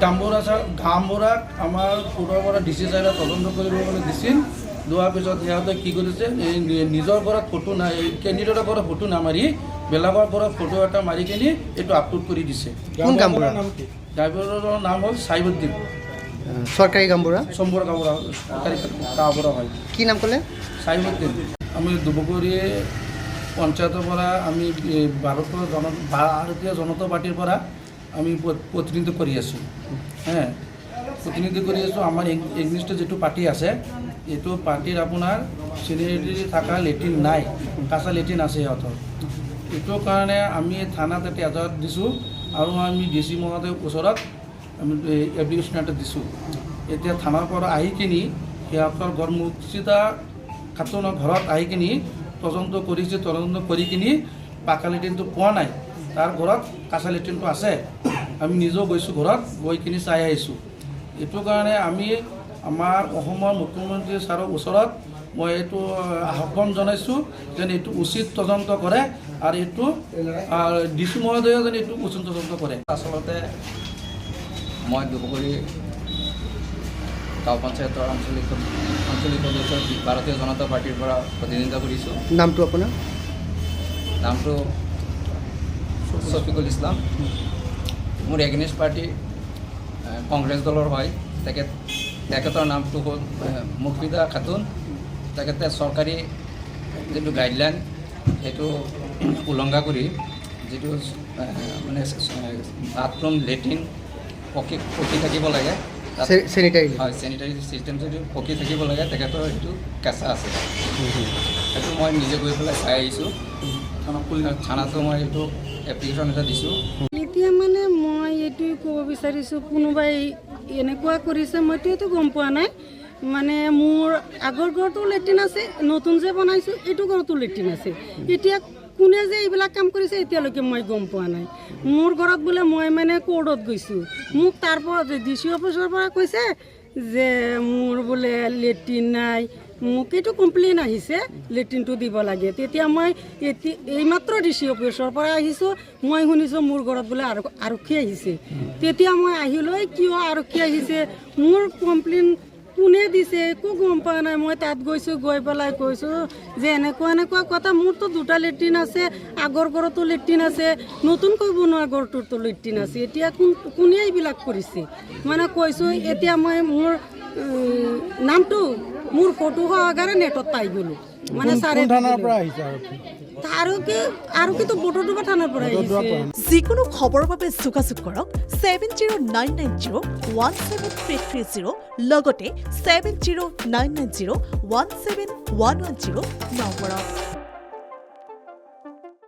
গামবুঢ়াক আমাৰ কোৰ্টৰ পৰা ডিচি ছাৰে তদন্ত কৰিবলৈ দিছিল। লোৱাৰ পিছত সিহঁতে কি কৰিছে, নিজৰ পৰা ফটো নাই, কেণ্ডিডেটৰ পৰা ফটো নামাৰি বেলেগৰ পৰা ফটো এটা মাৰি কিনি এইটো আপলোড কৰি দিছে। কোন গামবুঢ়া? গামবুঢ়াৰ নাম হ'ল চাইবুদ্দিন। চৰকাৰী গামবুঢ়া? চম্বৰ গামবুঢ়া, চৰকাৰী গামবুঢ়া হয়। কি নাম ক'লে? চাইবুদ্দিন। আমি দুবগুৰি পঞ্চায়তৰ পৰা আমি ভাৰতীয় জনতা পাৰ্টিৰ পৰা আমি প্ৰতিনিধিত্ব কৰি আছোঁ। প্ৰতিনিধিত্ব কৰি আছোঁ। আমাৰ এগনিষ্টে যিটো পাৰ্টি আছে, এইটো পাৰ্টিৰ আপোনাৰ চিনিয়ৰিটি থকা লেট্ৰিন নাই, কাঁচা লেট্ৰিন আছে সিহঁতৰ। এইটো কাৰণে আমি থানাত এটা এজাহাৰ দিছোঁ আৰু আমি DC মহোদয়ৰ ওচৰত আমি এপ্লিকেশ্যন এটা দিছোঁ। এতিয়া থানাৰ পৰা আহি কিনি সিহঁতৰ ঘৰ মুৰ্চিদা খাতুনৰ ঘৰত আহি কিনি তদন্ত কৰিছে। তদন্ত কৰি কিনি পাকা লেট্ৰিনটো পোৱা নাই, তাৰ ঘৰত কাঁচা লেট্ৰিনটো আছে। আমি নিজেও গৈছোঁ ঘৰত, গৈ কিনি চাই আহিছোঁ। এইটো কাৰণে আমি আমাৰ অসমৰ মুখ্যমন্ত্ৰী ছাৰৰ ওচৰত মই এইটো আহ্বান জনাইছোঁ যেন এইটো উচিত তদন্ত কৰে আৰু এইটো DC মহোদয়ে যেন এইটো উচিত তদন্ত কৰে। আচলতে মই দুবগুৰি গাঁও পঞ্চায়তৰ আঞ্চলিক সদস্য ভাৰতীয় জনতা পাৰ্টিৰ পৰা প্ৰতিনিধিত্ব কৰিছোঁ। নামটো আপোনাৰ? নামটো শফিকুল ইছলাম। মোৰ এগেইনষ্ট পাৰ্টি কংগ্ৰেছ দলৰ হয়। তেখেতৰ নামটো হ'ল মুৰ্চিদা খাতুন। তেখেতে চৰকাৰী যিটো গাইডলাইন সেইটো উলংঘা কৰি যিটো মানে বাথৰুম লেট্ৰিন পকি থাকিব লাগে, চেনিটাৰী হয়, চেনিটাৰী চিষ্টেম যদি পকি থাকিব লাগে, তেখেতৰ সেইটো কেঁচা আছে। সেইটো মই নিজে গৈ পেলাই চাই আহিছোঁ। থানাতো মই এইটো এপ্লিকেশ্যন এটা দিছোঁ। এতিয়া মানে মই এইটোৱে ক'ব বিচাৰিছোঁ, কোনোবাই এনেকুৱা কৰিছে মইতো এইটো গম পোৱা নাই। মানে মোৰ আগৰ ঘৰতো লেট্ৰিন আছে, নতুন যে বনাইছোঁ এইটো ঘৰতো লেট্ৰিন আছে। এতিয়া কোনে যে এইবিলাক কাম কৰিছে এতিয়ালৈকে মই গম পোৱা নাই। মোৰ ঘৰত বোলে মই মানে কোৰ্টত গৈছোঁ, মোক তাৰ পৰা DC অফিচৰ পৰা কৈছে যে মোৰ বোলে লেট্ৰিন নাই। মোক এইটো কমপ্লেইন আহিছে লেট্ৰিনটো দিব লাগে। তেতিয়া মই এইমাত্ৰ DC অফিচৰ পৰা আহিছোঁ, মই শুনিছোঁ মোৰ ঘৰত বোলে আৰক্ষী আহিছে। তেতিয়া মই আহিলৈ কিয় আৰক্ষী আহিছে, মোৰ কমপ্লেইন কোনে দিছে একো গম পোৱা নাই। মই তাত গৈছোঁ, গৈ পেলাই কৈছোঁ যে এনেকুৱা কথা, মোৰতো দুটা লেট্ৰিন আছে, আগৰ ঘৰতো লেট্ৰিন আছে, নতুনকৈ বনোৱা ঘৰটোতো লেট্ৰিন আছে। এতিয়া কোনে এইবিলাক কৰিছে মানে কৈছোঁ। এতিয়া মই মোৰ নামটো মোৰ ফটো সহকাৰে নেটত পাই গ'লোঁ। মানে আৰক্ষীটো বটৰডুবা থানাৰ পৰা আহিছে। যিকোনো খবৰৰ বাবে যোগাযোগ কৰক 7099017330 লগতে 7099017110 নম্বৰত।